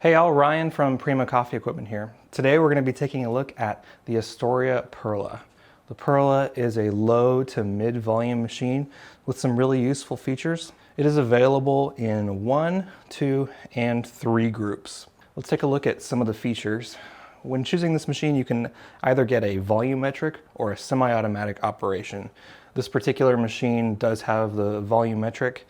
Hey all, Ryan from Prima Coffee Equipment here. Today we're going to be taking a look at the Astoria Perla. The Perla is a low to mid volume machine with some really useful features. It is available in 1, 2, and 3 groups. Let's take a look at some of the features. When choosing this machine, you can either get a volumetric or a semi-automatic operation. This particular machine does have the volumetric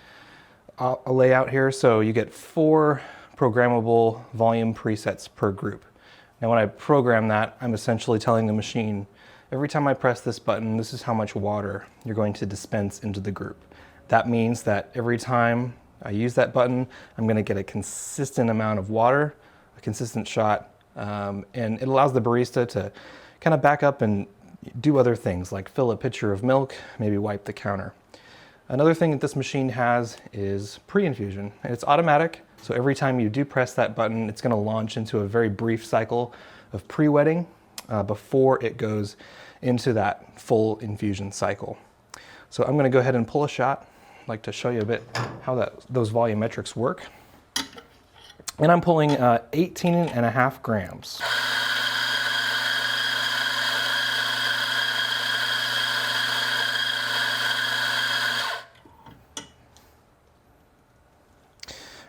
layout here, so you get 4 programmable volume presets per group. Now when I program that, I'm essentially telling the machine, every time I press this button, this is how much water you're going to dispense into the group. That means that every time I use that button, I'm going to get a consistent amount of water, a consistent shot, and it allows the barista to kind of back up and do other things like fill a pitcher of milk, maybe wipe the counter. Another thing that this machine has is pre-infusion. It's automatic, so every time you do press that button, it's going to launch into a very brief cycle of pre-wetting before it goes into that full infusion cycle. So I'm going to go ahead and pull a shot. I'd like to show you a bit how those volumetrics work. And I'm pulling 18.5 grams.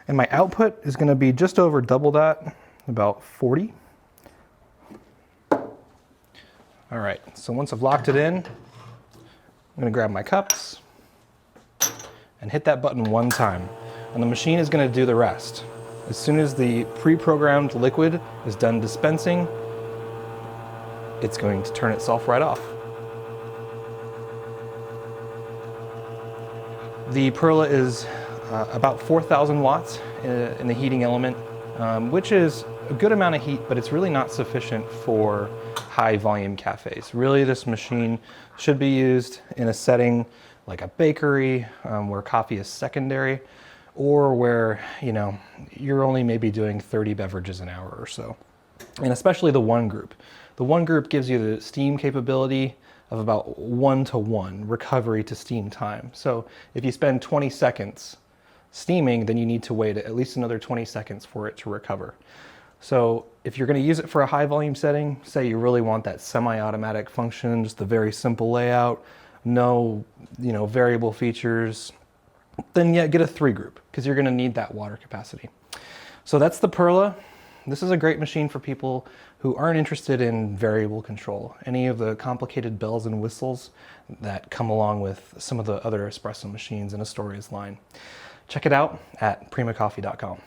And my output is going to be just over double that, about 40. All right, so once I've locked it in, I'm going to grab my cups and hit that button one time. And the machine is going to do the rest. As soon as the pre-programmed liquid is done dispensing, it's going to turn itself right off. The Perla is about 4,000 watts in the heating element, which is a good amount of heat, but it's really not sufficient for high volume cafes. Really, this machine should be used in a setting like a bakery where coffee is secondary, or where you're only maybe doing 30 beverages an hour or so. And especially the one group. The one group gives you the steam capability of about 1-to-1 recovery to steam time. So if you spend 20 seconds steaming, then you need to wait at least another 20 seconds for it to recover. So if you're going to use it for a high volume setting, say you really want that semi-automatic function, just a very simple layout, no variable features, then yeah, get a 3 group because you're going to need that water capacity. So that's the Perla. This is a great machine for people who aren't interested in variable control, any of the complicated bells and whistles that come along with some of the other espresso machines in Astoria's line. Check it out at primacoffee.com.